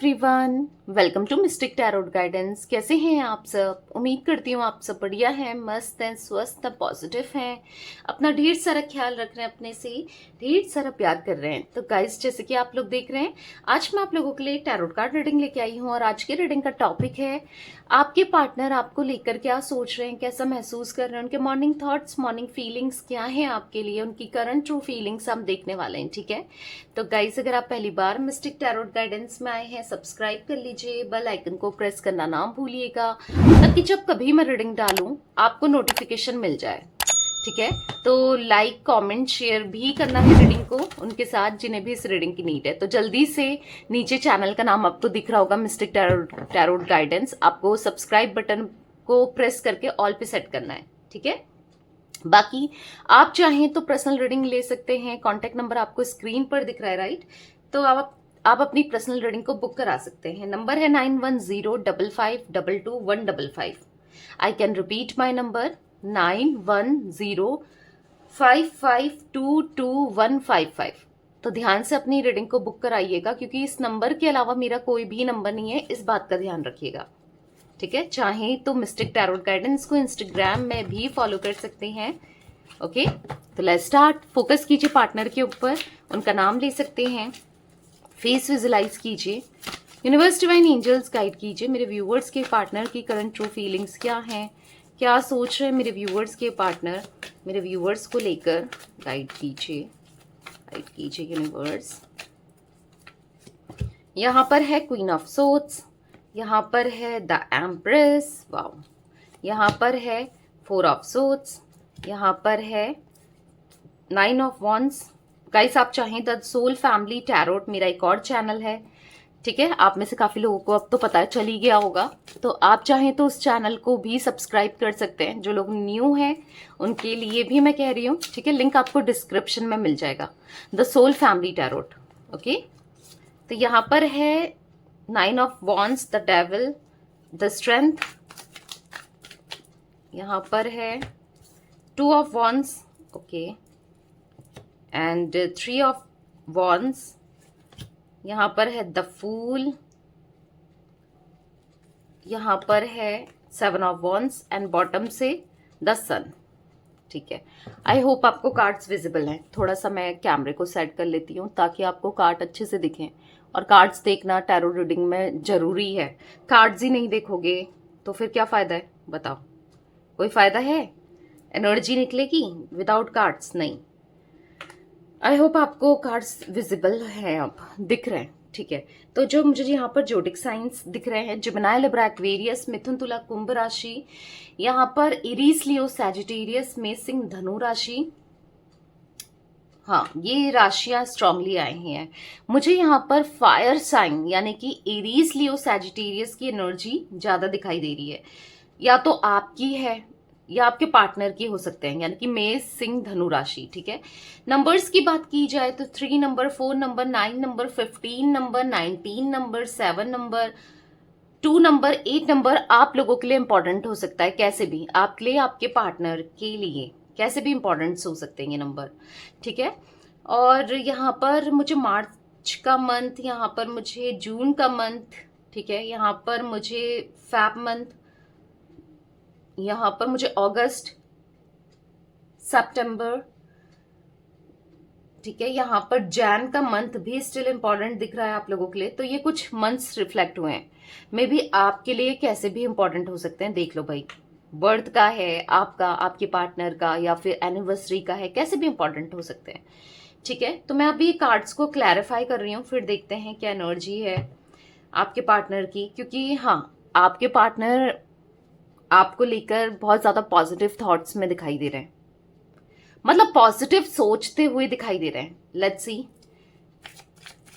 Everyone, welcome to mystic tarot guidance. कैसे हैं आप सब? उम्मीद करती हूँ आप सब बढ़िया हैं, मस्त हैं, स्वस्थ हैं, पॉजिटिव हैं, अपना ढेर सारा ख्याल रख रहे हैं, अपने से ढेर सारा प्यार कर रहे हैं। तो गाइस, जैसे कि आप लोग देख रहे हैं, आज मैं आप लोगों के लिए टैरोट कार्ड रीडिंग लेके आई हूँ। और आज की रीडिंग का टॉपिक है आपके पार्टनर आपको लेकर क्या सोच रहे हैं, कैसा महसूस कर रहे हैं, उनके मॉर्निंग थॉट्स, मॉर्निंग फीलिंग्स क्या हैं आपके लिए, उनकी करंट ट्रू फीलिंग्स हम देखने वाले हैं। ठीक है, तो गाइस, अगर आप पहली बार मिस्टिक टैरोट गाइडेंस में आए हैं, सब्सक्राइब कर लीजिए, बेल आइकन को प्रेस करना ना भूलिएगा, ताकि जब कभी मैं रीडिंग डालूं आपको नोटिफिकेशन मिल जाए। ठीक है, तो लाइक, कमेंट, शेयर भी करना है रीडिंग को उनके साथ जिन्हें भी इस रीडिंग की नीड है। तो जल्दी से नीचे चैनल का नाम आपको दिख रहा होगा, मिस्टिक टैरोट गाइडेंस। आपको सब्सक्राइब बटन को प्रेस करके ऑल पे सेट करना है। ठीक है, बाकी आप चाहें तो पर्सनल रीडिंग ले सकते हैं। कॉन्टैक्ट नंबर आपको स्क्रीन पर दिख रहा है, राइट? तो आप अपनी पर्सनल रीडिंग को बुक करा सकते हैं। नंबर है 9105522155। I can repeat my number 9105522155। तो ध्यान से अपनी रीडिंग को बुक कराइएगा, क्योंकि इस नंबर के अलावा मेरा कोई भी नंबर नहीं है, इस बात का ध्यान रखिएगा। ठीक है, चाहे तो मिस्टिक टैरोट गाइडेंस को इंस्टाग्राम में भी फॉलो कर सकते हैं। ओके, तो लेट्स स्टार्ट। फोकस कीजिए पार्टनर के ऊपर, उनका नाम ले सकते हैं, फेस विजुलाइज कीजिए। यूनिवर्स, डिवाइन एंजल्स गाइड कीजिए मेरे व्यूवर्स के पार्टनर की करंट ट्रू फीलिंग्स क्या हैं, क्या सोच रहे हैं मेरे व्यूवर्स के पार्टनर, मेरे व्यूवर्स को लेकर गाइड कीजिए यूनिवर्स। यहाँ पर है क्वीन ऑफ सोर्ड्स, यहाँ पर है द एम्प्रेस, वाओ, यहाँ पर है 4 ऑफ सोर्ड्स, यहाँ पर है 9 ऑफ वॉन्ड्स। गाइस, आप चाहें द सोल फैमिली टैरोट मेरा एक और चैनल है। ठीक है, आप में से काफी लोगों को अब तो पता चल ही गया होगा, तो आप चाहें तो उस चैनल को भी सब्सक्राइब कर सकते हैं। जो लोग न्यू हैं उनके लिए भी मैं कह रही हूँ। ठीक है, लिंक आपको डिस्क्रिप्शन में मिल जाएगा, the soul family tarot. Okay, तो यहाँ पर है 9 of wands, the devil, the strength. यहाँ पर है 2 of wands, okay, and 3 of wands. यहाँ पर है द फूल, यहाँ पर है 7 ऑफ वॉन्ड्स, एंड बॉटम से द सन। ठीक है, आई होप आपको कार्ड्स विजिबल हैं। थोड़ा सा मैं कैमरे को सेट कर लेती हूँ ताकि आपको कार्ड अच्छे से दिखें। और कार्ड्स देखना टैरो रीडिंग में जरूरी है। कार्ड्स ही नहीं देखोगे तो फिर क्या फायदा है, बताओ? कोई फायदा है? एनर्जी निकलेगी विदाउट कार्ड्स? नहीं। आई होप आपको कार्ड्स विजिबल हैं, अब दिख रहे हैं। ठीक है, तो जो मुझे यहाँ पर जोडिक साइंस दिख रहे हैं, जिमिनी, लिब्रा, एक्वेरियस, मिथुन, तुला, कुंभ राशि, यहाँ पर एरीज, लियो, सैजिटेरियस, मेष, सिंह, धनु राशि। हाँ, ये राशियां स्ट्रांगली आई हैं। मुझे यहाँ पर फायर साइन यानी कि एरीज, लियो, सैजिटेरियस की एनर्जी ज्यादा दिखाई दे रही है। या तो आपकी है या आपके पार्टनर की हो सकते हैं, यानी कि मेष, सिंह, धनु राशि। ठीक है, नंबर्स की बात की जाए तो 3 number, 4 number, 9 number, 15 number, 19 number, 7 number, 2 number, 8 number आप लोगों के लिए इंपॉर्टेंट हो सकता है। कैसे भी आपके लिए, आपके पार्टनर के लिए कैसे भी इंपॉर्टेंट हो सकते हैं ये नंबर। ठीक है, और यहाँ पर मुझे मार्च का मंथ, यहाँ पर मुझे जून का मंथ, ठीक है, यहाँ पर मुझे फैब मंथ, यहाँ पर मुझे अगस्त, सितंबर, ठीक है, यहाँ पर जैन का मंथ भी स्टिल इंपॉर्टेंट दिख रहा है आप लोगों के लिए। तो ये कुछ मंथ्स रिफ्लेक्ट हुए हैं, मे बी आपके लिए कैसे भी इंपॉर्टेंट हो सकते हैं। देख लो भाई, बर्थ का है आपका, आपके पार्टनर का, या फिर एनिवर्सरी का है, कैसे भी इंपॉर्टेंट हो सकते हैं। ठीक है, तो मैं अभी कार्ड्स को क्लैरिफाई कर रही हूँ, फिर देखते हैं क्या एनर्जी है आपके पार्टनर की। क्योंकि हाँ, आपके पार्टनर आपको लेकर बहुत ज्यादा पॉजिटिव थॉट्स में दिखाई दे रहे हैं, मतलब पॉजिटिव सोचते हुए दिखाई दे रहे हैं। Let's see,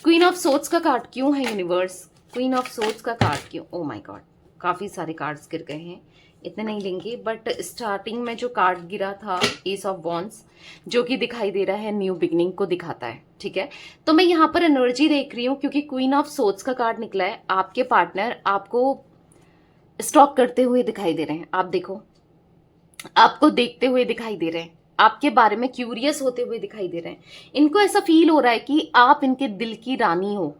queen of swords का कार्ड क्यों है यूनिवर्स? क्वीन ऑफ सोर्ड्स का कार्ड क्यों? ओ माय गॉड, काफी सारे कार्ड्स गिर गए हैं, इतने नहीं लेंगे, बट स्टार्टिंग में जो कार्ड गिरा था एस ऑफ वॉन्ड्स, जो कि दिखाई दे रहा है न्यू बिगनिंग को दिखाता है। ठीक है, तो मैं यहाँ पर एनर्जी देख रही हूँ, क्योंकि क्वीन ऑफ सोर्ड्स का कार्ड निकला है। आपके पार्टनर आपको स्टॉक करते हुए दिखाई दे रहे हैं, आप देखो, आपको देखते हुए दिखाई दे रहे हैं, आपके बारे में क्यूरियस होते हुए दिखाई दे रहे हैं। इनको ऐसा फील हो रहा है कि आप इनके दिल की रानी हो।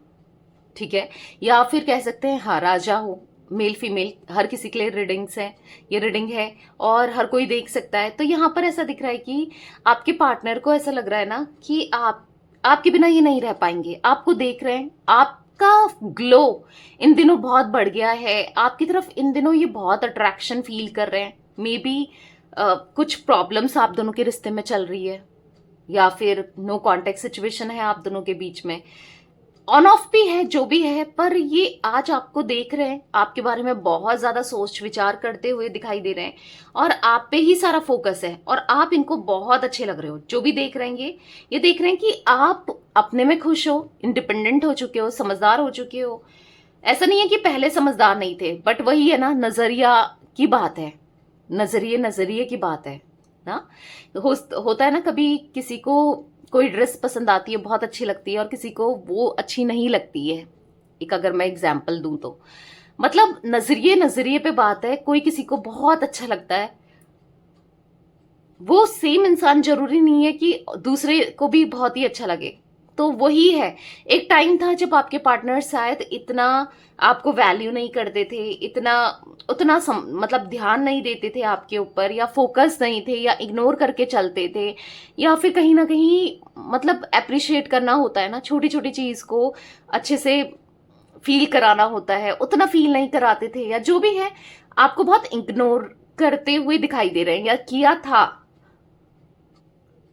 ठीक है, या फिर कह सकते हैं हाँ राजा हो, मेल फीमेल हर किसी के लिए रीडिंग्स है, ये रीडिंग है और हर कोई देख सकता है। तो यहाँ पर ऐसा दिख रहा है कि आपके पार्टनर को ऐसा लग रहा है ना कि आपके बिना ये नहीं रह पाएंगे, आपको देख रहे हैं, आपका ग्लो इन दिनों बहुत बढ़ गया है, आपकी तरफ इन दिनों ये बहुत अट्रैक्शन फील कर रहे हैं। मे बी कुछ प्रॉब्लम्स आप दोनों के रिश्ते में चल रही है, या फिर नो कॉन्टेक्ट सिचुएशन है आप दोनों के बीच में, ऑन ऑफ भी है, जो भी है, पर ये आज आपको देख रहे हैं, आपके बारे में बहुत ज्यादा सोच विचार करते हुए दिखाई दे रहे हैं और आप पे ही सारा फोकस है और आप इनको बहुत अच्छे लग रहे हो। जो भी देख रहे हैं ये देख रहे हैं कि आप अपने में खुश हो, इंडिपेंडेंट हो चुके हो, समझदार हो चुके हो। ऐसा नहीं है कि पहले समझदार नहीं थे, बट वही है ना, नजरिया की बात है, नजरिए की बात है ना। होता है ना, कभी किसी को कोई ड्रेस पसंद आती है, बहुत अच्छी लगती है, और किसी को वो अच्छी नहीं लगती है। एक अगर मैं एग्जाम्पल दूं तो मतलब नजरिए पे बात है। कोई किसी को बहुत अच्छा लगता है, वो सेम इंसान जरूरी नहीं है कि दूसरे को भी बहुत ही अच्छा लगे। तो वही है, एक टाइम था जब आपके पार्टनर शायद इतना आपको वैल्यू नहीं करते थे, उतना मतलब ध्यान नहीं देते थे आपके ऊपर, या फोकस नहीं थे, या इग्नोर करके चलते थे, या फिर कहीं ना कहीं मतलब अप्रिशिएट करना होता है ना, छोटी छोटी चीज को अच्छे से फील कराना होता है, उतना फील नहीं कराते थे, या जो भी है आपको बहुत इग्नोर करते हुए दिखाई दे रहे हैं या किया था।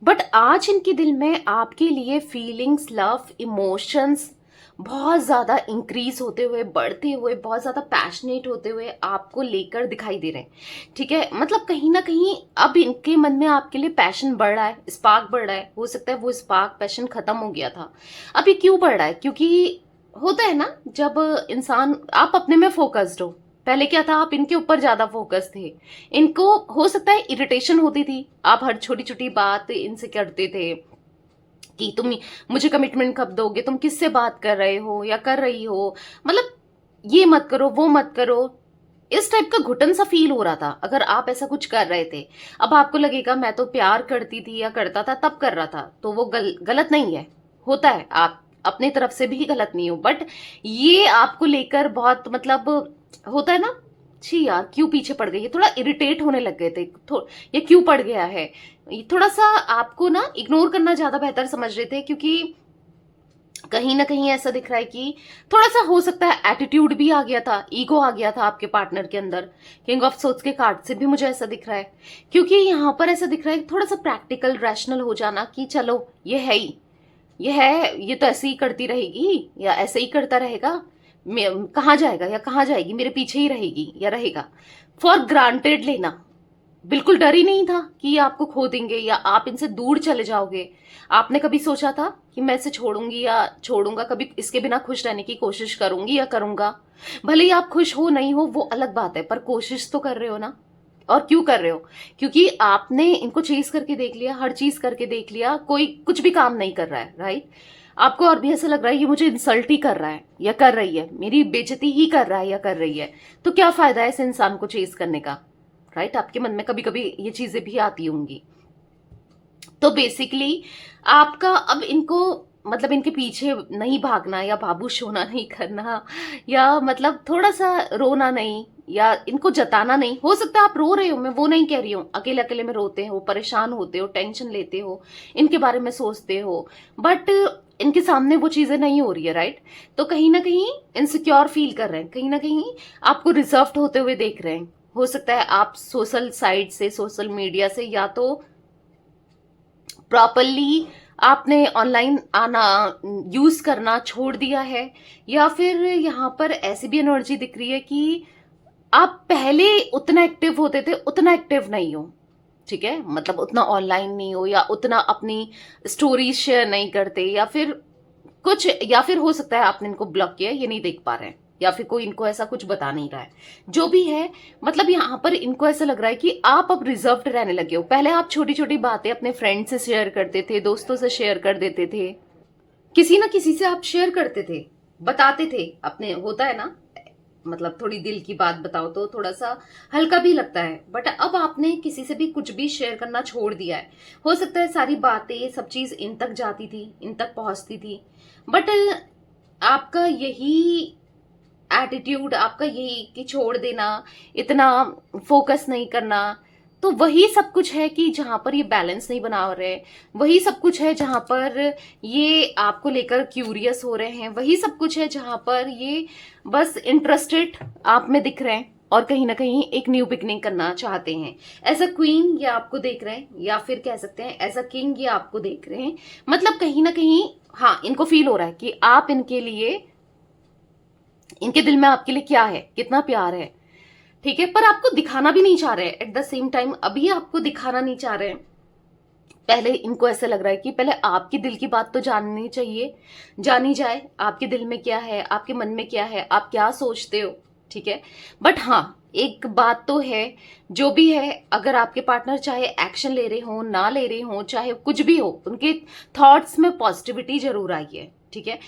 बट आज इनके दिल में आपके लिए फीलिंग्स, लव, इमोशंस बहुत ज्यादा इंक्रीज होते हुए, बढ़ते हुए, बहुत ज्यादा पैशनेट होते हुए आपको लेकर दिखाई दे रहे हैं। ठीक है, मतलब कहीं ना कहीं अब इनके मन में आपके लिए पैशन बढ़ रहा है, स्पार्क बढ़ रहा है। हो सकता है वो स्पार्क, पैशन खत्म हो गया था। अब ये क्यों बढ़ रहा है? क्योंकि होता है ना, जब इंसान, आप अपने में फोकस्ड हो, पहले क्या था, आप इनके ऊपर ज्यादा फोकस थे, इनको हो सकता है इरिटेशन होती थी, आप हर छोटी छोटी बात इनसे करते थे कि तुम मुझे कमिटमेंट कब दोगे, तुम किससे बात कर रहे हो या कर रही हो, मतलब ये मत करो, वो मत करो, इस टाइप का घुटन सा फील हो रहा था अगर आप ऐसा कुछ कर रहे थे। अब आपको लगेगा मैं तो प्यार करती थी या करता था तब कर रहा था, तो वो गलत नहीं है, होता है, आप अपनी तरफ से भी गलत नहीं हो, बट ये आपको लेकर बहुत मतलब होता है ना, छी यार क्यों पीछे पड़ गई है, थोड़ा इरिटेट होने लग गए थे, ये क्यों पड़ गया है, ये थोड़ा सा आपको ना इग्नोर करना ज्यादा बेहतर समझ रहे थे। क्योंकि कहीं ना कहीं ऐसा दिख रहा है कि थोड़ा सा हो सकता है एटीट्यूड भी आ गया था, ईगो आ गया था आपके पार्टनर के अंदर। किंग ऑफ सोर्ड्स के कार्ड से भी मुझे ऐसा दिख रहा है, क्योंकि यहाँ पर ऐसा दिख रहा है थोड़ा सा प्रैक्टिकल, रैशनल हो जाना कि चलो ये है ही, ये है, ये तो ऐसे ही करती रहेगी या ऐसे ही करता रहेगा, कहाँ जाएगा या कहाँ जाएगी, मेरे पीछे ही रहेगी या रहेगा, फॉर ग्रांटेड लेना। बिल्कुल डर ही नहीं था कि ये आपको खो देंगे या आप इनसे दूर चले जाओगे। आपने कभी सोचा था कि मैं इसे छोड़ूंगी या छोड़ूंगा, कभी इसके बिना खुश रहने की कोशिश करूंगी या करूंगा? भले ही आप खुश हो नहीं हो वो अलग बात है, पर कोशिश तो कर रहे हो ना। और क्यों कर रहे हो? क्योंकि आपने इनको चेज करके देख लिया, हर चीज करके देख लिया, कोई कुछ भी काम नहीं कर रहा है, राइट? आपको और भी ऐसा लग रहा है ये मुझे इंसल्ट ही कर रहा है या कर रही है, मेरी बेइज्जती ही कर रहा है या कर रही है, तो क्या फायदा है इस इंसान को चेज करने का, राइट? आपके मन में कभी कभी ये चीजें भी आती होंगी। तो बेसिकली आपका अब इनको मतलब इनके पीछे नहीं भागना या बाबूश होना नहीं करना, या मतलब थोड़ा सा रोना नहीं या इनको जताना नहीं। हो सकता है आप रो रहे हो, मैं वो नहीं कह रही हूँ, अकेले अकेले में रोते हो, परेशान होते हो, टेंशन लेते हो, इनके बारे में सोचते हो, बट इनके सामने वो चीजें नहीं हो रही है, राइट? तो कहीं ना कहीं इनसिक्योर फील कर रहे हैं, कहीं ना कहीं आपको रिजर्व्ड होते हुए देख रहे हैं। हो सकता है आप सोशल साइट से, सोशल मीडिया से, या तो प्रॉपरली आपने ऑनलाइन आना, यूज करना छोड़ दिया है, या फिर यहाँ पर ऐसी भी एनर्जी दिख रही है कि आप पहले उतना एक्टिव होते थे, उतना एक्टिव नहीं हो। ठीक है, मतलब उतना ऑनलाइन नहीं हो, या उतना अपनी स्टोरीज शेयर नहीं करते, या फिर कुछ, या फिर हो सकता है आपने इनको ब्लॉक किया, ये नहीं देख पा रहे हैं, या फिर कोई इनको ऐसा कुछ बता नहीं रहा है। जो भी है, मतलब यहाँ पर इनको ऐसा लग रहा है कि आप अब रिजर्व्ड रहने लगे हो। पहले आप छोटी छोटी बातें अपने फ्रेंड से शेयर करते थे, दोस्तों से शेयर कर देते थे, किसी ना किसी से आप शेयर करते थे, बताते थे अपने, होता है ना, मतलब थोड़ी दिल की बात बताओ तो थोड़ा सा हल्का भी लगता है। बट अब आपने किसी से भी कुछ भी शेयर करना छोड़ दिया है। हो सकता है सारी बातें, सब चीज इन तक जाती थी, इन तक पहुंचती थी, बट आपका यही एटीट्यूड, आपका यही कि छोड़ देना, इतना फोकस नहीं करना, तो वही सब कुछ है कि जहां पर ये बैलेंस नहीं बना रहे, वही सब कुछ है जहां पर ये आपको लेकर क्यूरियस हो रहे हैं, वही सब कुछ है जहां पर ये बस इंटरेस्टेड आप में दिख रहे हैं और कहीं ना कहीं एक न्यू बिगनिंग करना चाहते हैं। एज अ क्वीन ये आपको देख रहे हैं, या फिर कह सकते हैं एज अ किंग ये आपको देख रहे हैं। मतलब कहीं ना कहीं हाँ, इनको फील हो रहा है कि आप इनके लिए, इनके दिल में आपके लिए क्या है, कितना प्यार है, ठीक है। पर आपको दिखाना भी नहीं चाह रहे एट द सेम टाइम, अभी आपको दिखाना नहीं चाह रहे हैं। पहले इनको ऐसा लग रहा है कि पहले आपके दिल की बात तो जाननी चाहिए, जानी जाए, आपके दिल में क्या है, आपके मन में क्या है, आप क्या सोचते हो, ठीक है। बट हाँ, एक बात तो है, जो भी है, अगर आपके पार्टनर चाहे एक्शन ले रहे हो, ना ले रहे हो, चाहे कुछ भी हो, उनके थॉट्स में पॉजिटिविटी जरूर आई है, ठीक है।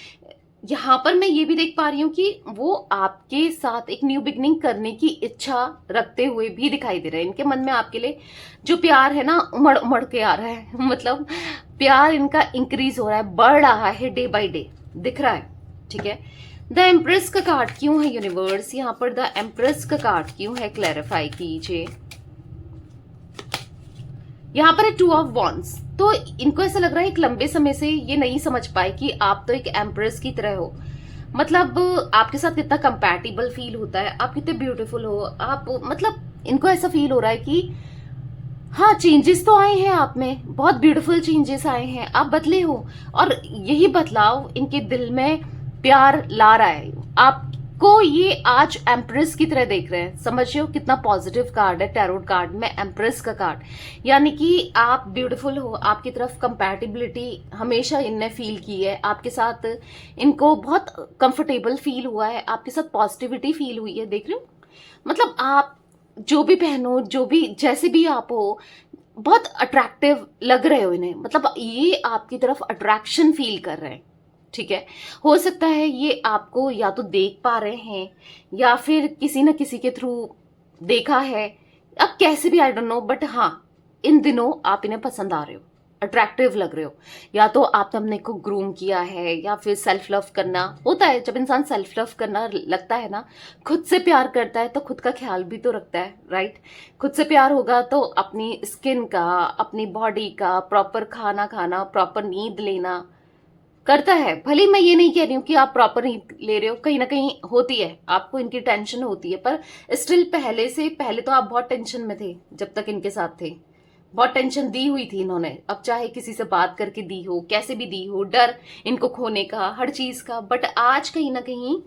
यहाँ पर मैं ये भी देख पा रही हूँ कि वो आपके साथ एक न्यू बिगनिंग करने की इच्छा रखते हुए भी दिखाई दे रहे हैं। इनके मन में आपके लिए जो प्यार है ना, उमड़ उमड़ के आ रहा है मतलब प्यार इनका इंक्रीज हो रहा है, बढ़ रहा है डे बाय डे, दिख रहा है, ठीक है। द एम्प्रेस का कार्ड क्यों है यूनिवर्स, यहाँ पर द एम्प्रेस का कार्ड क्यों है, क्लैरिफाई कीजिए। यहाँ पर है टू ऑफ वॉन्ड्स। तो इनको ऐसा लग रहा है एक लंबे समय से ये नहीं समझ पाए कि आप तो एक एम्प्रेस की तरह हो, मतलब आपके साथ कितना कंपैटिबल फील होता है, आप कितने ब्यूटीफुल हो, आप मतलब इनको ऐसा फील हो रहा है कि हाँ, चेंजेस तो आए हैं आप में, बहुत ब्यूटीफुल चेंजेस आए हैं, आप बदले हो, और यही बदलाव इनके दिल में प्यार ला रहा है। आपको ये आज एम्प्रेस की तरह देख रहे हैं, समझ रहे हो कितना पॉजिटिव कार्ड है टैरोट कार्ड में एम्प्रेस का कार्ड, यानी कि आप ब्यूटीफुल हो, आपकी तरफ कंपैटिबिलिटी हमेशा इनने फील की है, आपके साथ इनको बहुत कंफर्टेबल फील हुआ है, आपके साथ पॉजिटिविटी फील हुई है, देख रहे हो। मतलब आप जो भी पहनो, जो भी जैसे भी आप हो, बहुत अट्रैक्टिव लग रहे हो इन्हें, मतलब ये आपकी तरफ अट्रैक्शन फील कर रहे हैं, ठीक है। हो सकता है ये आपको या तो देख पा रहे हैं या फिर किसी न किसी के थ्रू देखा है, अब कैसे भी आई डोंट नो, बट हाँ, इन दिनों आप इन्हें पसंद आ रहे हो, अट्रैक्टिव लग रहे हो, या तो आपने अपने को ग्रूम किया है, या फिर सेल्फ लव करना होता है। जब इंसान सेल्फ लव करना लगता है ना, खुद से प्यार करता है तो खुद का ख्याल भी तो रखता है, राइट। खुद से प्यार होगा तो अपनी स्किन का, अपनी बॉडी का, प्रॉपर खाना खाना, प्रॉपर नींद लेना करता है। भले मैं ये नहीं कह रही हूँ कि आप प्रॉपर नींद ले रहे हो, कहीं ना कहीं होती है, आपको इनकी टेंशन होती है, पर स्टिल पहले तो आप बहुत टेंशन में थे जब तक इनके साथ थे, बहुत टेंशन दी हुई थी इन्होंने, अब चाहे किसी से बात करके दी हो, कैसे भी दी हो, डर इनको खोने का, हर चीज का। बट आज कहीं ना कहीं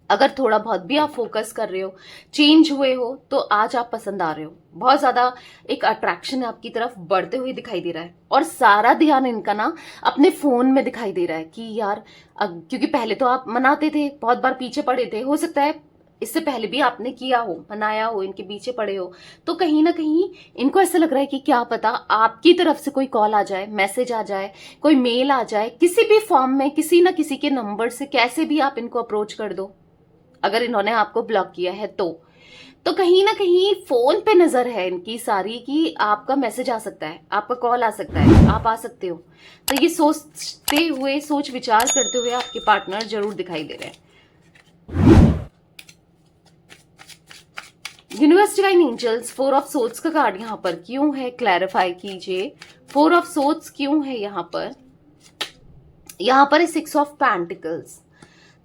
अगर थोड़ा बहुत भी आप फोकस कर रहे हो, चेंज हुए हो, तो आज आप पसंद आ रहे हो, बहुत ज्यादा एक अट्रैक्शन आपकी तरफ बढ़ते हुए दिखाई दे रहा है। और सारा ध्यान इनका ना अपने फोन में दिखाई दे रहा है कि यार, क्योंकि पहले तो आप मनाते थे, बहुत बार पीछे पड़े थे, हो सकता है इससे पहले भी आपने किया हो, मनाया हो, इनके पीछे पड़े हो, तो कहीं ना कहीं इनको ऐसा लग रहा है कि क्या पता आपकी तरफ से कोई कॉल आ जाए, मैसेज आ जाए, कोई मेल आ जाए, किसी भी फॉर्म में, किसी ना किसी के नंबर से, कैसे भी आप इनको अप्रोच कर दो, अगर इन्होंने आपको ब्लॉक किया है तो कहीं ना कहीं फोन पे नजर है इनकी सारी कि आपका मैसेज आ सकता है, आपका कॉल आ सकता है, आप आ सकते हो। तो ये सोचते हुए, सोच विचार करते हुए आपके पार्टनर जरूर दिखाई दे रहे हैं। Universe divine angels, 4 of swords का कार्ड यहाँ पर क्यों है, क्लैरिफाई कीजिए। 4 ऑफ सोर्ड्स क्यों है यहाँ पर है 6 ऑफ पेंटिकल्स।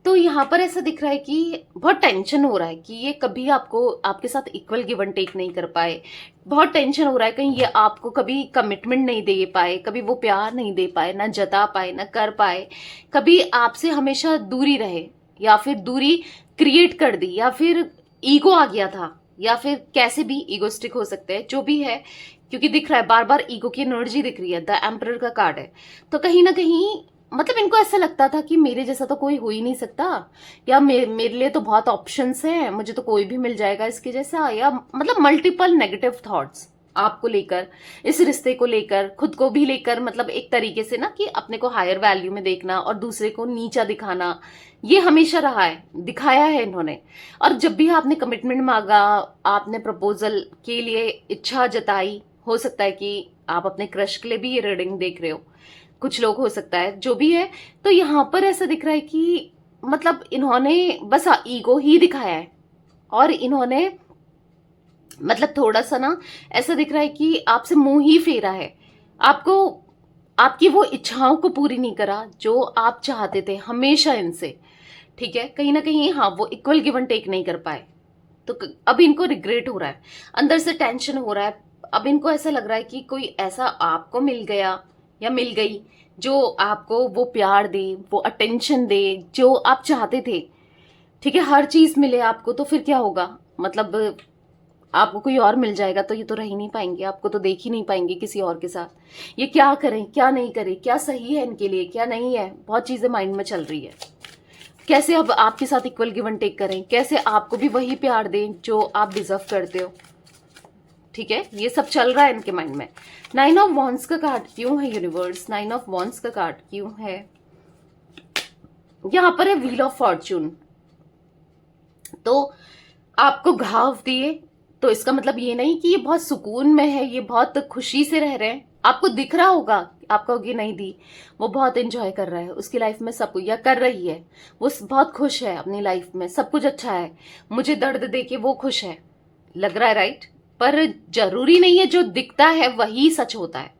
तो यहाँ पर ऐसा दिख रहा है कि बहुत टेंशन हो रहा है कि ये कभी आपको, आपके साथ इक्वल गिव एंड टेक नहीं कर पाए, बहुत टेंशन हो रहा है कहीं ये आपको कभी कमिटमेंट नहीं दे पाए, कभी वो प्यार नहीं दे पाए, ना जता पाए, ना कर पाए, कभी आपसे हमेशा दूरी रहे, या फिर दूरी क्रिएट कर दी, या फिर ईगो आ गया था, या फिर कैसे भी ईगोस्टिक हो सकते हैं, जो भी है, क्योंकि दिख रहा है बार बार ईगो की एनर्जी दिख रही है, द एम्परर का कार्ड है। तो कहीं ना कहीं मतलब इनको ऐसा लगता था कि मेरे जैसा तो कोई हो ही नहीं सकता, या मेरे लिए तो बहुत ऑप्शंस हैं, मुझे तो कोई भी मिल जाएगा इसके जैसा, या मतलब मल्टीपल नेगेटिव थॉट्स आपको लेकर, इस रिश्ते को लेकर, खुद को भी लेकर, मतलब एक तरीके से ना कि अपने को हायर वैल्यू में देखना और दूसरे को नीचा दिखाना, ये हमेशा रहा है, दिखाया है इन्होंने। और जब भी आपने कमिटमेंट मांगा, आपने प्रपोजल के लिए इच्छा जताई, हो सकता है कि आप अपने क्रश के लिए भी ये रीडिंग देख रहे हो, कुछ लोग हो सकता है, जो भी है। तो यहाँ पर ऐसा दिख रहा है कि मतलब इन्होंने बस ईगो ही दिखाया है, और इन्होंने मतलब थोड़ा सा ना ऐसा दिख रहा है कि आपसे मुंह ही फेरा है, आपको आपकी वो इच्छाओं को पूरी नहीं करा जो आप चाहते थे हमेशा इनसे। ठीक है, कहीं ना कहीं हाँ वो इक्वल गिव एंड टेक नहीं कर पाए, तो अब इनको रिग्रेट हो रहा है, अंदर से टेंशन हो रहा है। अब इनको ऐसा लग रहा है कि कोई ऐसा आपको मिल गया या मिल गई जो आपको वो प्यार दे, वो अटेंशन दे जो आप चाहते थे। ठीक है, हर चीज मिले आपको तो फिर क्या होगा, मतलब आपको कोई और मिल जाएगा तो ये तो रह ही नहीं पाएंगे, आपको तो देख ही नहीं पाएंगे किसी और के साथ। ये क्या करें क्या नहीं करें, क्या सही है इनके लिए क्या नहीं है, बहुत चीजें माइंड में चल रही है। कैसे अब आपके साथ इक्वल गिव एंड टेक करें, कैसे आपको भी वही प्यार दें जो आप डिजर्व करते हो। ठीक है, ये सब चल रहा है इनके माइंड में। 9 ऑफ वॉन्ड्स का कार्ड क्यों है यूनिवर्स, 9 ऑफ वॉन्ड्स का कार्ड क्यों है। यहां पर है व्हील ऑफ फॉर्च्यून। तो आपको घाव दिए तो इसका मतलब ये नहीं कि ये बहुत सुकून में है, ये बहुत खुशी से रह रहे हैं। आपको दिख रहा होगा, आप कहोगे नहीं दी, वो बहुत एंजॉय कर रहा है उसकी लाइफ में सब कुछ, या कर रही है, वो बहुत खुश है अपनी लाइफ में, सब कुछ अच्छा है, मुझे दर्द दे के वो खुश है, लग रहा है राइट। पर जरूरी नहीं है जो दिखता है वही सच होता है।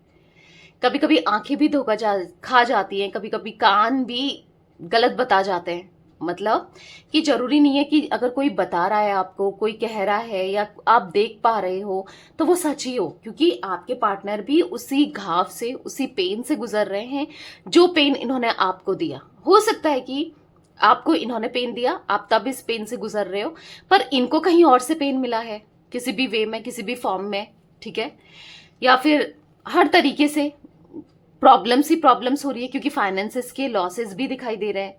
कभी कभी आंखें भी खा जाती हैं, कभी कभी कान भी गलत बता जाते हैं। मतलब कि जरूरी नहीं है कि अगर कोई बता रहा है आपको, कोई कह रहा है या आप देख पा रहे हो तो वो सच ही हो, क्योंकि आपके पार्टनर भी उसी घाव से उसी पेन से गुजर रहे हैं जो पेन इन्होंने आपको दिया। हो सकता है कि आपको इन्होंने पेन दिया, आप तब इस पेन से गुजर रहे हो, पर इनको कहीं और से पेन मिला है किसी भी वे में, किसी भी फॉर्म में। ठीक है, या फिर हर तरीके से प्रॉब्लम्स ही प्रॉब्लम्स हो रही है, क्योंकि फाइनेंसेस के लॉसेस भी दिखाई दे रहे हैं,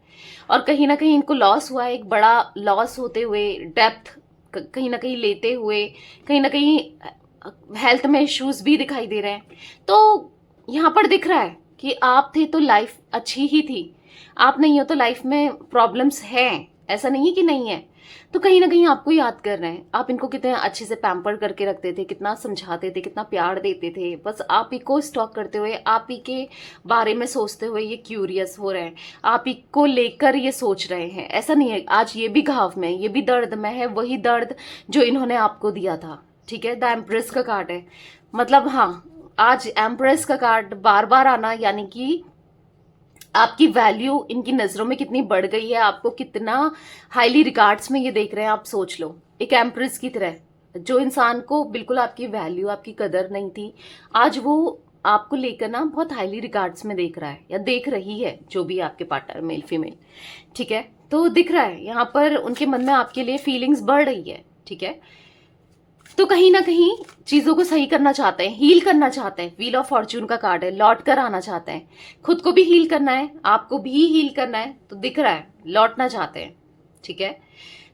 और कहीं ना कहीं इनको लॉस हुआ है, एक बड़ा लॉस होते हुए, डेप्थ कहीं ना कहीं लेते हुए, कहीं ना कहीं हेल्थ में इश्यूज भी दिखाई दे रहे हैं। तो यहाँ पर दिख रहा है कि आप थे तो लाइफ अच्छी ही थी, आप नहीं हो तो लाइफ में प्रॉब्लम्स हैं, ऐसा नहीं है कि नहीं है। तो कहीं ना कहीं आपको याद कर रहे हैं, आप इनको कितने अच्छे से पैम्पर करके रखते थे, कितना समझाते थे, कितना प्यार देते थे, बस आप ही को स्टॉक करते हुए, आप ही के बारे में सोचते हुए ये क्यूरियस हो रहे हैं, आप ही को लेकर ये सोच रहे हैं। ऐसा नहीं है, आज ये भी घाव में, ये भी दर्द में है, वही दर्द जो इन्होंने आपको दिया था। ठीक है, द एम्प्रेस का कार्ड है, मतलब हाँ आज एम्प्रेस का कार्ड बार बार आना, यानी कि आपकी वैल्यू इनकी नजरों में कितनी बढ़ गई है, आपको कितना हाईली रिगार्ड्स में ये देख रहे हैं। आप सोच लो, एक एम्प्रेस की तरह, जो इंसान को बिल्कुल आपकी वैल्यू आपकी कदर नहीं थी, आज वो आपको लेकर ना बहुत हाईली रिगार्ड्स में देख रहा है या देख रही है, जो भी आपके पार्टनर मेल फीमेल। ठीक है, तो दिख रहा है यहाँ पर उनके मन में आपके लिए फीलिंग्स बढ़ रही है। ठीक है, तो कहीं ना कहीं चीजों को सही करना चाहते हैं, हील करना चाहते हैं। व्हील ऑफ फॉर्च्यून का कार्ड है, लौट कर आना चाहते हैं, खुद को भी हील करना है, आपको भी हील करना है, तो दिख रहा है लौटना चाहते हैं। ठीक है,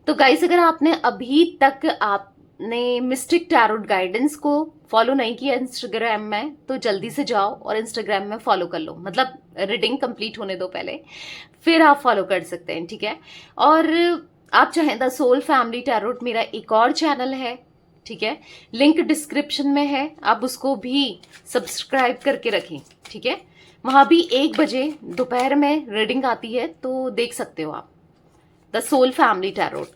तो गाइस अगर आपने अभी तक आपने मिस्टिक टैरोट गाइडेंस को फॉलो नहीं किया इंस्टाग्राम में, तो जल्दी से जाओ और इंस्टाग्राम में फॉलो कर लो, मतलब रीडिंग कंप्लीट होने दो पहले, फिर आप फॉलो कर सकते हैं। ठीक है, और आप चाहें द सोल फैमिली टैरोट मेरा एक और चैनल है, ठीक है, लिंक डिस्क्रिप्शन में है, आप उसको भी सब्सक्राइब करके रखें। ठीक है, वहां भी 1 बजे दोपहर में रीडिंग आती है, तो देख सकते हो आप, the soul family tarot.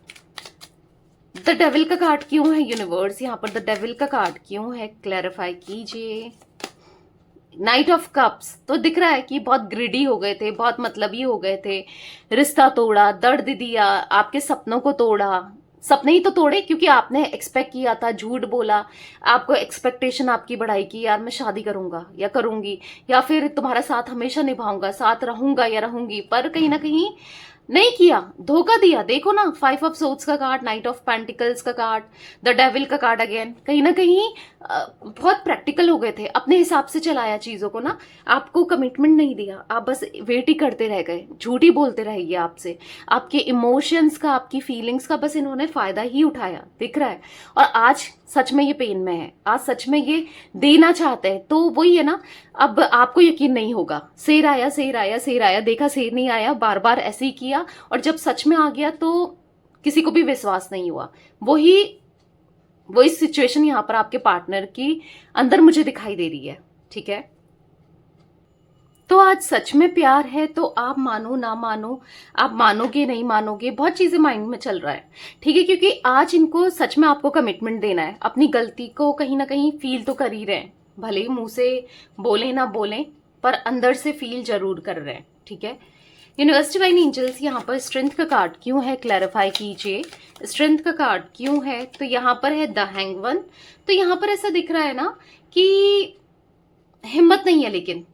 The devil का कार्ड क्यों है यूनिवर्स, यहाँ पर द डेविल का कार्ड क्यों है, क्लैरिफाई कीजिए। नाइट ऑफ कप्स, तो दिख रहा है कि बहुत ग्रिडी हो गए थे, बहुत मतलबी हो गए थे, रिश्ता तोड़ा, दर्द दिया, आपके सपनों को तोड़ा। सपने ही तो तोड़े, क्योंकि आपने एक्सपेक्ट किया था, झूठ बोला, आपको एक्सपेक्टेशन आपकी बढ़ाई की, यार मैं शादी करूंगा या करूंगी, या फिर तुम्हारा साथ हमेशा निभाऊंगा, साथ रहूंगा या रहूंगी, पर कहीं ना कहीं नहीं किया, धोखा दिया। देखो ना, 5 ऑफ सोर्ड्स का कार्ड, नाइट ऑफ पेंटिकल्स का कार्ड, द डेविल का कार्ड अगेन। कहीं ना कहीं बहुत प्रैक्टिकल हो गए थे, अपने हिसाब से चलाया चीजों को ना, आपको कमिटमेंट नहीं दिया, आप बस वेट ही करते रह गए, झूठ ही बोलते रह गए आपसे, आपके इमोशंस का, आपकी फीलिंग्स का बस इन्होंने फायदा ही उठाया, दिख रहा है। और आज सच में ये पेन में है, आज सच में ये देना चाहते हैं, तो वही है ना, अब आपको यकीन नहीं होगा, शेर आया शेर आया शेर आया, देखा शेर नहीं आया, बार बार ऐसे ही किया, और जब सच में आ गया तो किसी को भी विश्वास नहीं हुआ। वही सिचुएशन यहाँ पर आपके पार्टनर की अंदर मुझे दिखाई दे रही है। ठीक है, तो आज सच में प्यार है, तो आप मानो ना मानो, आप मानोगे नहीं मानोगे, बहुत चीजें माइंड में चल रहा है, ठीक है। क्योंकि आज इनको सच में आपको कमिटमेंट देना है, अपनी गलती को कहीं ना कहीं फील तो कर ही रहे हैं, भले ही मुंह से बोले ना बोले पर अंदर से फील जरूर कर रहे हैं, ठीक है। यूनिवर्स डिवाइन एंजल्स, यहाँ पर स्ट्रेंथ का कार्ड क्यों है, क्लैरिफाई कीजिए। स्ट्रेंथ का कार्ड क्यों है, तो यहाँ पर है द हैंग्ड वन। तो यहाँ पर ऐसा दिख रहा है ना कि हिम्मत नहीं है, लेकिन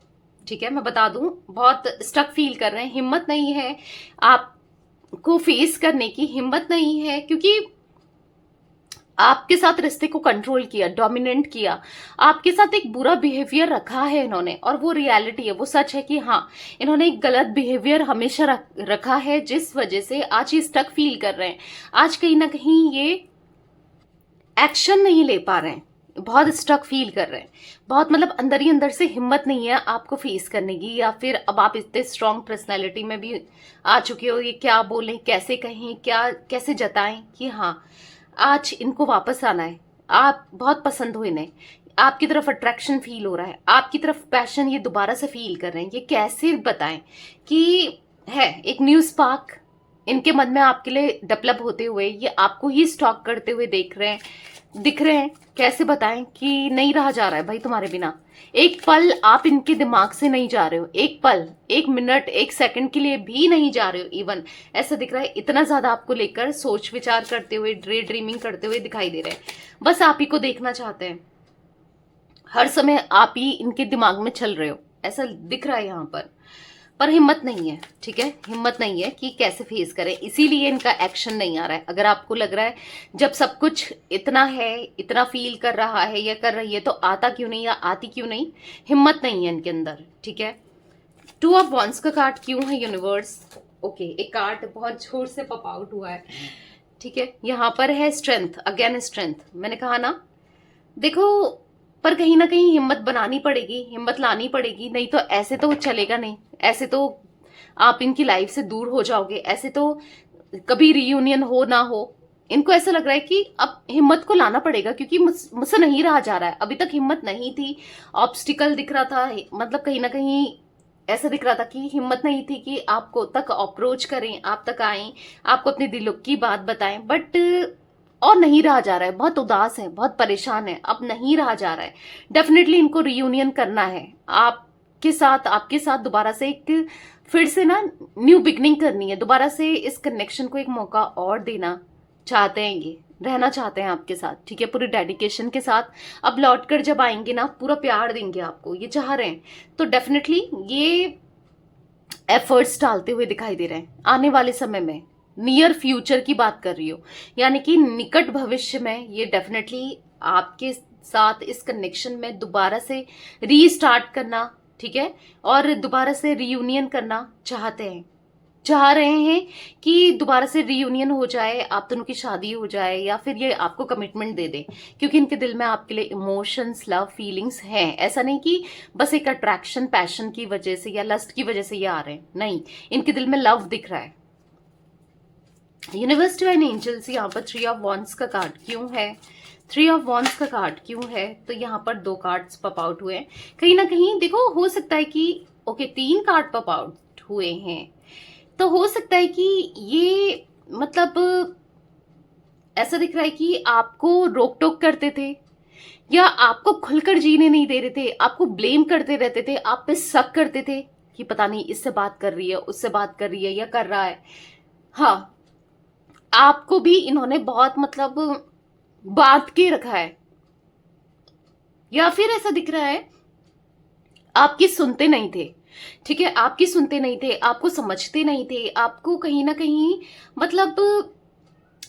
ठीक है मैं बता दूं, बहुत स्टक फील कर रहे हैं, हिम्मत नहीं है आपको फेस करने की, हिम्मत नहीं है, क्योंकि आपके साथ रिश्ते को कंट्रोल किया, डोमिनेंट किया, आपके साथ एक बुरा बिहेवियर रखा है इन्होंने, और वो रियलिटी है, वो सच है कि हाँ इन्होंने एक गलत बिहेवियर हमेशा रखा है, जिस वजह से आज ये स्टक फील कर रहे हैं। आज कहीं ना कहीं ये एक्शन नहीं ले पा रहे हैं, बहुत स्टक फील कर रहे हैं, बहुत मतलब अंदर ही अंदर से हिम्मत नहीं है आपको फेस करने की, या फिर अब आप इतने स्ट्रांग पर्सनैलिटी में भी आ चुके हो, ये क्या बोलें, कैसे कहें, क्या कैसे जताएं कि हाँ आज इनको वापस आना है, आप बहुत पसंद हो इन्हें, आपकी तरफ अट्रैक्शन फील हो रहा है, आपकी तरफ पैशन ये दोबारा से फील कर रहे हैं, ये कैसे बताएं कि है एक न्यू स्पार्क इनके मन में आपके लिए डेवलप होते हुए, ये आपको ही स्टॉक करते हुए दिख रहे हैं, कैसे बताएं कि नहीं रहा जा रहा है भाई तुम्हारे बिना, एक पल आप इनके दिमाग से नहीं जा रहे हो, एक पल, एक मिनट, एक सेकंड के लिए भी नहीं जा रहे हो इवन, ऐसा दिख रहा है, इतना ज्यादा आपको लेकर सोच विचार करते हुए, ड्रीमिंग करते हुए दिखाई दे रहे हैं, बस आप ही को देखना चाहते हैं, हर समय आप ही इनके दिमाग में चल रहे हो, ऐसा दिख रहा है यहाँ पर हिम्मत नहीं है, ठीक है, हिम्मत नहीं है कि कैसे फेस करें, इसीलिए इनका एक्शन नहीं आ रहा है। अगर आपको लग रहा है जब सब कुछ इतना है, इतना फील कर रहा है या कर रही है, तो आता क्यों नहीं या आती क्यों नहीं, हिम्मत नहीं है इनके अंदर, ठीक है। 2 ऑफ वॉन्ड्स का कार्ड क्यों है यूनिवर्स, ओके एक कार्ड बहुत जोर से पॉप आउट हुआ है, ठीक है। यहाँ पर है स्ट्रेंथ, अगेन स्ट्रेंथ, मैंने कहा ना देखो, पर कहीं ना कहीं हिम्मत बनानी पड़ेगी, हिम्मत लानी पड़ेगी, नहीं तो ऐसे तो चलेगा नहीं, ऐसे तो आप इनकी लाइफ से दूर हो जाओगे, ऐसे तो कभी रियूनियन हो ना हो। इनको ऐसा लग रहा है कि अब हिम्मत को लाना पड़ेगा, क्योंकि मुझसे नहीं रहा जा रहा है, अभी तक हिम्मत नहीं थी, ऑब्स्टिकल दिख रहा था, मतलब कहीं ना कहीं ऐसा दिख रहा था कि हिम्मत नहीं थी कि आपको तक अप्रोच करें, आप तक आए, आपको अपने दिल की बात बताएं, बट और नहीं रहा जा रहा है, बहुत उदास है, बहुत परेशान है, अब नहीं रहा जा रहा है, डेफिनेटली इनको रियूनियन करना है आपके साथ दोबारा से एक फिर से ना न्यू बिगनिंग करनी है, दोबारा से इस कनेक्शन को एक मौका और देना चाहते हैं, ये रहना चाहते हैं आपके साथ, ठीक है, पूरी डेडिकेशन के साथ। अब लौट कर जब आएंगे ना पूरा प्यार देंगे आपको, ये चाह रहे हैं, तो डेफिनेटली ये एफर्ट्स डालते हुए दिखाई दे रहे हैं आने वाले समय में, नियर फ्यूचर की बात कर रही हो, यानी कि निकट भविष्य में ये डेफिनेटली आपके साथ इस कनेक्शन में दोबारा से रीस्टार्ट करना, ठीक है, और दोबारा से रियूनियन करना चाह रहे हैं कि दोबारा से रियूनियन हो जाए, आप दोनों की शादी हो जाए, या फिर ये आपको कमिटमेंट दे दे, क्योंकि इनके दिल में आपके लिए इमोशंस, लव, फीलिंग्स हैं, ऐसा नहीं कि बस एक अट्रैक्शन, पैशन की वजह से या लस्ट की वजह से ये आ रहे हैं, नहीं, इनके दिल में लव दिख रहा है। यूनिवर्स डिवाइन एंजल्स, यहाँ पर 3 ऑफ वॉन्ड्स का कार्ड क्यों है, 3 ऑफ वॉन्ड्स का कार्ड क्यों है, तो यहाँ पर 2 कार्ड्स पॉप आउट हुए हैं, कहीं ना कहीं देखो हो सकता है कि ओके 3 कार्ड पॉप आउट हुए हैं, तो हो सकता है कि ये मतलब ऐसा दिख रहा है कि आपको रोक टोक करते थे, या आपको खुलकर जीने नहीं दे रहे थे, आपको ब्लेम करते रहते थे, आप पे शक करते थे कि पता नहीं इससे बात कर रही है, उससे बात कर रही है, या कर रहा है, हाँ आपको भी इन्होंने बहुत मतलब बांध के रखा है, या फिर ऐसा दिख रहा है आपकी सुनते नहीं थे, ठीक है, आपकी सुनते नहीं थे, आपको समझते नहीं थे, आपको कहीं ना कहीं मतलब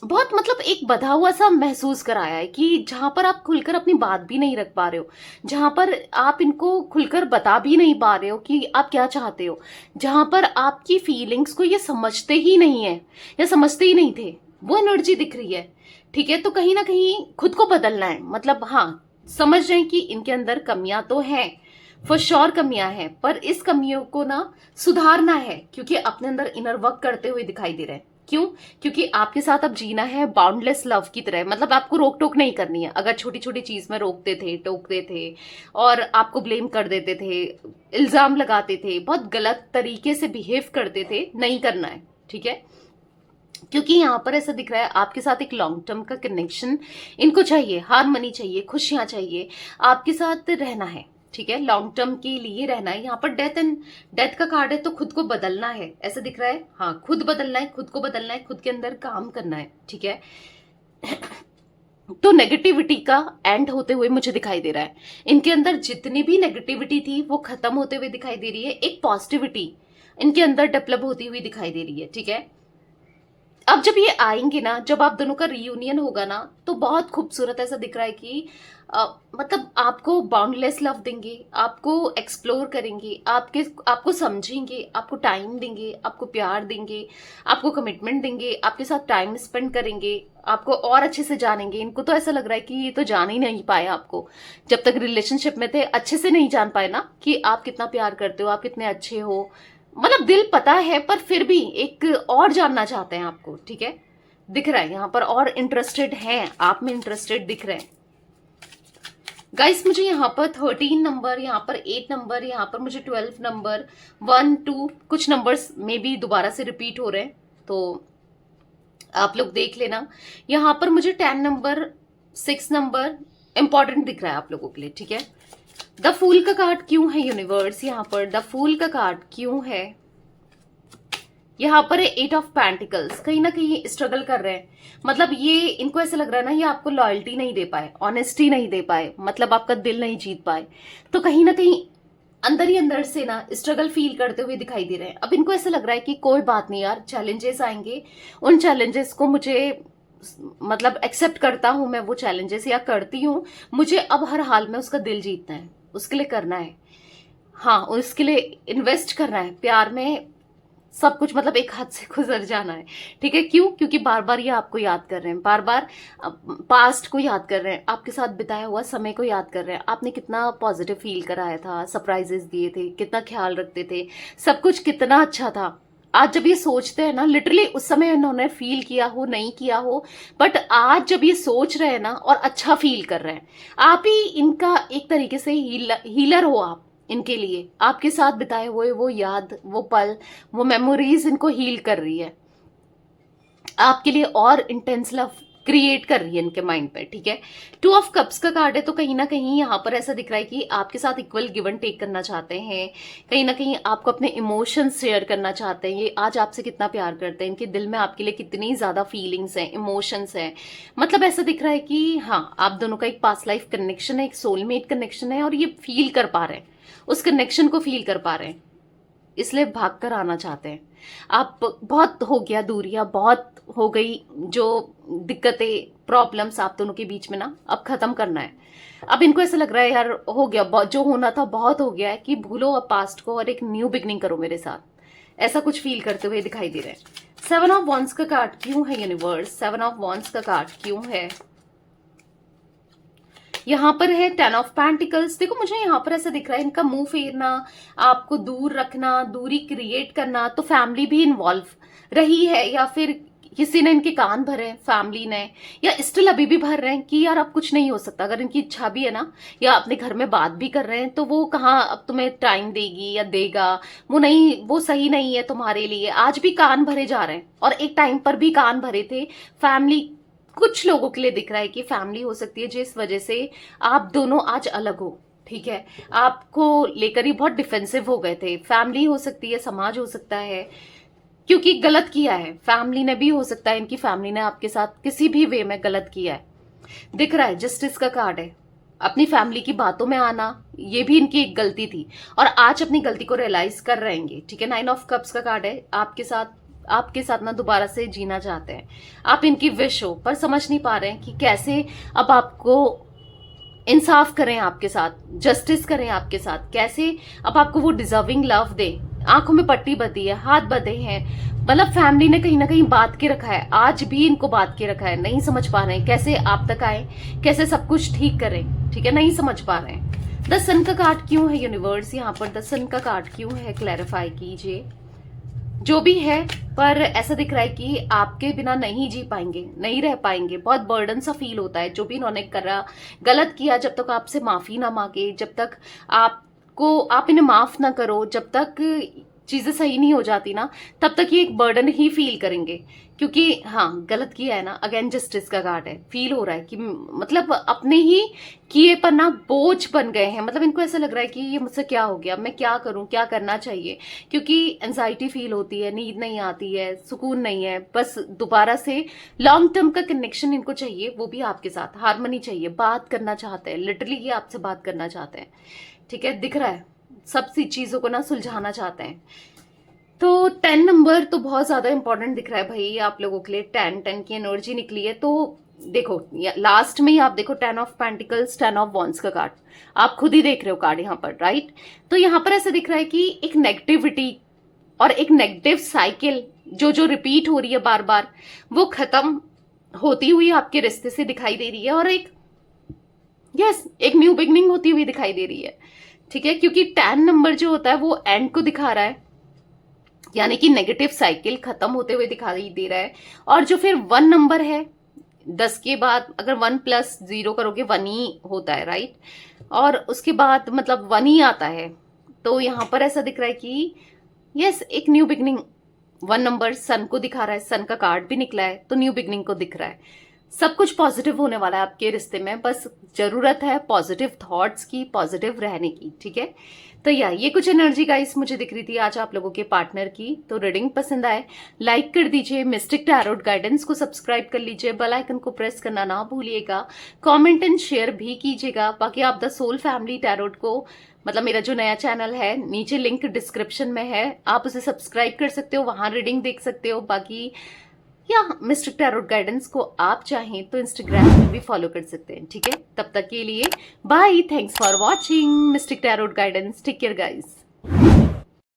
बहुत मतलब एक बधा हुआ सा महसूस कराया है कि जहां पर आप खुलकर अपनी बात भी नहीं रख पा रहे हो, जहां पर आप इनको खुलकर बता भी नहीं पा रहे हो कि आप क्या चाहते हो, जहां पर आपकी फीलिंग्स को ये समझते ही नहीं है या समझते ही नहीं थे, वो एनर्जी दिख रही है, ठीक है। तो कहीं ना कहीं खुद को बदलना है, मतलब हाँ समझ रहे हैं कि इनके अंदर कमियां तो हैं, फॉर श्योर कमियां हैं, पर इस कमियों को ना सुधारना है, क्योंकि अपने अंदर इनर वर्क करते हुए दिखाई दे रहे हैं, क्यों? क्योंकि आपके साथ अब जीना है बाउंडलेस लव की तरह, मतलब आपको रोक टोक नहीं करनी है। अगर छोटी छोटी चीज में रोकते थे, टोकते थे और आपको ब्लेम कर देते थे, इल्जाम लगाते थे, बहुत गलत तरीके से बिहेव करते थे, नहीं करना है, ठीक है? क्योंकि यहाँ पर ऐसा दिख रहा है आपके साथ एक लॉन्ग टर्म का कनेक्शन इनको चाहिए, हारमनी चाहिए, खुशियां चाहिए, आपके साथ रहना है, ठीक है? लॉन्ग टर्म के लिए रहना है। यहाँ पर डेथ का कार्ड है, तो खुद को बदलना है, ऐसा दिख रहा है। हाँ, खुद बदलना है, खुद को बदलना है, खुद के अंदर काम करना है, ठीक है? तो नेगेटिविटी का एंड होते हुए मुझे दिखाई दे रहा है। इनके अंदर जितनी भी नेगेटिविटी थी वो खत्म होते हुए दिखाई दे रही है। एक पॉजिटिविटी इनके अंदर डेवलप होती हुई दिखाई दे रही है, ठीक है? अब जब ये आएंगे ना, जब आप दोनों का रियूनियन होगा ना, तो बहुत खूबसूरत ऐसा दिख रहा है कि मतलब आपको बाउंडलेस लव देंगे, आपको एक्सप्लोर करेंगे, आपको समझेंगे, आपको टाइम देंगे, आपको प्यार देंगे, आपको कमिटमेंट देंगे, आपके साथ टाइम स्पेंड करेंगे, आपको और अच्छे से जानेंगे। इनको तो ऐसा लग रहा है कि ये तो जान ही नहीं पाए आपको, जब तक रिलेशनशिप में थे अच्छे से नहीं जान पाए ना कि आप कितना प्यार करते हो, आप कितने अच्छे हो। मतलब दिल पता है पर फिर भी एक और जानना चाहते हैं आपको, ठीक है? दिख रहा है यहाँ पर, और इंटरेस्टेड हैं आप में, इंटरेस्टेड दिख रहे हैं गाइस। मुझे यहाँ पर 13 नंबर, यहाँ पर 8 नंबर, यहाँ पर मुझे 12 नंबर, 1 2 कुछ नंबर्स में भी दोबारा से रिपीट हो रहे हैं, तो आप लोग देख लेना। यहाँ पर मुझे 10 नंबर, 6 नंबर इंपॉर्टेंट दिख रहा है आप लोगों के लिए, ठीक है? द फूल का कार्ड क्यों है यूनिवर्स? यहाँ पर द फूल का कार्ड क्यों है? यहाँ पर है 8 ऑफ पेंटिकल्स। कहीं ना कहीं स्ट्रगल कर रहे हैं, मतलब ये इनको ऐसा लग रहा है ना, ये आपको लॉयल्टी नहीं दे पाए, ऑनेस्टी नहीं दे पाए, मतलब आपका दिल नहीं जीत पाए, तो कहीं ना कहीं अंदर ही अंदर से ना स्ट्रगल फील करते हुए दिखाई दे रहे हैं। अब इनको ऐसा लग रहा है कि कोई बात नहीं यार, चैलेंजेस आएंगे, उन चैलेंजेस को मुझे मतलब एक्सेप्ट करता हूं मैं, वो चैलेंजेस या करती हूं, मुझे अब हर हाल में उसका दिल जीतना है, उसके लिए करना है, हाँ, उसके लिए इन्वेस्ट करना है, प्यार में सब कुछ, मतलब एक हाथ से गुजर जाना है, ठीक है? क्यों? क्योंकि बार बार ये आपको याद कर रहे हैं, बार बार पास्ट को याद कर रहे हैं, आपके साथ बिताया हुआ समय को याद कर रहे हैं। आपने कितना पॉजिटिव फील कराया था, सरप्राइजेस दिए थे, कितना ख्याल रखते थे, सब कुछ कितना अच्छा था। आज जब ये सोचते हैं ना, लिटरली उस समय इन्होंने फील किया हो नहीं किया हो, बट आज जब ये सोच रहे हैं ना और अच्छा फील कर रहे हैं, आप ही इनका एक तरीके से हीलर हो। आप इनके लिए आपके साथ बिताए हुए वो याद, वो पल, वो मेमोरीज इनको हील कर रही है, आपके लिए और इंटेंस लव क्रिएट कर रही है इनके माइंड पे, ठीक है? 2 ऑफ कप्स का कार्ड है, तो कहीं ना कहीं यहाँ पर ऐसा दिख रहा है कि आपके साथ इक्वल गिव एंड टेक करना चाहते हैं, कहीं ना कहीं आपको अपने इमोशंस शेयर करना चाहते हैं। ये आज आपसे कितना प्यार करते हैं, इनके दिल में आपके लिए कितनी ज्यादा फीलिंग्स हैं, इमोशंस हैं, मतलब ऐसा दिख रहा है कि हाँ, आप दोनों का एक पास्ट लाइफ कनेक्शन है, एक सोलमेट कनेक्शन है, और ये फील कर पा रहे हैं, उस कनेक्शन को फील कर पा रहे हैं, इसलिए भाग कर आना चाहते हैं। आप बहुत हो गया दूरियां, बहुत हो गई जो दिक्कतें, प्रॉब्लम्स आप दोनों के बीच में ना, अब खत्म करना है। अब इनको ऐसा लग रहा है यार हो गया, जो होना था बहुत हो गया है, कि भूलो अब पास्ट को और एक न्यू बिगनिंग करो मेरे साथ, ऐसा कुछ फील करते हुए दिखाई दे रहे हैं। 7 ऑफ वॉन्ड्स का कार्ड क्यों है यूनिवर्स? 7 ऑफ वॉन्ड्स का कार्ड क्यों है? यहाँ पर है 10 ऑफ पेंटिकल्स। देखो मुझे यहाँ पर ऐसा दिख रहा है, इनका मुंह फेरना, आपको दूर रखना, दूरी क्रिएट करना, तो फैमिली भी इन्वॉल्व रही है, या फिर किसी ने इनके कान भरे हैं फैमिली ने, या स्टिल अभी भी भर रहे हैं कि यार अब कुछ नहीं हो सकता। अगर इनकी इच्छा भी है ना, या अपने घर में बात भी कर रहे हैं, तो वो कहाँ अब तुम्हें टाइम देगी या देगा, वो नहीं, वो सही नहीं है तुम्हारे लिए। आज भी कान भरे जा रहे हैं, और एक टाइम पर भी कान भरे थे। फैमिली कुछ लोगों के लिए दिख रहा है कि फैमिली हो सकती है जिस वजह से आप दोनों आज अलग हो, ठीक है? आपको लेकर ही बहुत डिफेंसिव हो गए थे। फैमिली हो सकती है, समाज हो सकता है, क्योंकि गलत किया है, फैमिली ने भी हो सकता है, इनकी फैमिली ने आपके साथ किसी भी वे में गलत किया है। दिख रहा है जस्टिस का कार्ड है, अपनी फैमिली की बातों में आना, ये भी इनकी एक गलती थी, और आज अपनी गलती को रियलाइज कर रहेंगे, ठीक है? 9 ऑफ कप्स का कार्ड है, आपके साथ ना दोबारा से जीना चाहते हैं। आप इनकी विश हो, पर समझ नहीं पा रहे हैं कि कैसे अब आपको इंसाफ करें आपके साथ, जस्टिस करें आपके साथ, कैसे अब आपको वो डिजर्विंग लव दे। आंखों में पट्टी बंधी है, हाथ बंधे हैं, मतलब फैमिली ने कहीं ना कहीं बात के रखा है, आज भी इनको बात के रखा है, नहीं समझ पा रहे हैं कैसे आप तक आए, कैसे सब कुछ ठीक करें, ठीक है? नहीं समझ पा रहे हैं। द सन का कार्ड क्यों है यूनिवर्स? यहाँ पर द सन का कार्ड क्यों है, क्लैरिफाई कीजिए। जो भी है, पर ऐसा दिख रहा है कि आपके बिना नहीं जी पाएंगे, नहीं रह पाएंगे, बहुत बर्डन सा फील होता है। जो भी इन्होंने करा, गलत किया, जब तक आपसे माफी ना मांगे, जब तक आप इन्हें माफ ना करो, जब तक चीजें सही नहीं हो जाती ना, तब तक ये एक बर्डन ही फील करेंगे। क्योंकि हाँ, गलत किया है ना, अगेन जस्टिस का कार्ड है, फील हो रहा है कि मतलब अपने ही किए पर ना बोझ बन गए हैं। मतलब इनको ऐसा लग रहा है कि ये मुझसे क्या हो गया, मैं क्या करूं, क्या करना चाहिए। क्योंकि एंजाइटी फील होती है, नींद नहीं आती है, सुकून नहीं है, बस दोबारा से लॉन्ग टर्म का कनेक्शन इनको चाहिए, वो भी आपके साथ हारमोनी चाहिए, बात करना चाहते हैं, लिटरली ये आपसे बात करना चाहते हैं। ठीक है, दिख रहा है, सब सी चीजों को ना सुलझाना चाहते हैं। तो 10 नंबर तो बहुत ज्यादा इंपॉर्टेंट दिख रहा है भाई आप लोगों के लिए। 10 की एनर्जी निकली है। तो देखो लास्ट में ही आप देखो 10 ऑफ पेंटिकल्स, 10 ऑफ वॉन्ड्स का कार्ड आप खुद ही देख रहे हो कार्ड यहाँ पर, राइट। तो यहाँ पर ऐसा दिख रहा है कि एक नेगेटिविटी और एक नेगेटिव साइकिल जो रिपीट हो रही है बार बार, वो खत्म होती हुई आपके रिश्ते से दिखाई दे रही है, और एक एक न्यू बिगनिंग होती हुई दिखाई दे रही है। ठीक है, क्योंकि 10 नंबर जो होता है वो एंड को दिखा रहा है, यानी कि नेगेटिव साइकिल खत्म होते हुए दिखाई दे रहा है। और जो फिर 1 नंबर है, 10 के बाद अगर 1 + 0 करोगे 1 ही होता है, राइट। और उसके बाद मतलब 1 ही आता है। तो यहां पर ऐसा दिख रहा है कि एक न्यू बिगनिंग। 1 नंबर सन को दिखा रहा है, सन का कार्ड भी निकला है, तो न्यू बिगनिंग को दिख रहा है। सब कुछ पॉजिटिव होने वाला है आपके रिश्ते में, बस जरूरत है पॉजिटिव थॉट्स की, पॉजिटिव रहने की। ठीक है, तो ये कुछ एनर्जी गाइस मुझे दिख रही थी आज आप लोगों के पार्टनर की। तो रीडिंग पसंद आए लाइक कर दीजिए, मिस्टिक टैरोट गाइडेंस को सब्सक्राइब कर लीजिए, बेल आइकन को प्रेस करना ना भूलिएगा, कमेंट एंड शेयर भी कीजिएगा। बाकी आप द सोल फैमिली टैरोट को, मतलब मेरा जो नया चैनल है, नीचे लिंक डिस्क्रिप्शन में है, आप उसे सब्सक्राइब कर सकते हो, वहां रीडिंग देख सकते हो। बाकी मिस्टिक टैरोट गाइडेंस को आप चाहें तो इंस्टाग्राम पे भी फॉलो कर सकते हैं। ठीक है, तब तक के लिए bye, thanks for watching mystic tarot guidance, take care guys.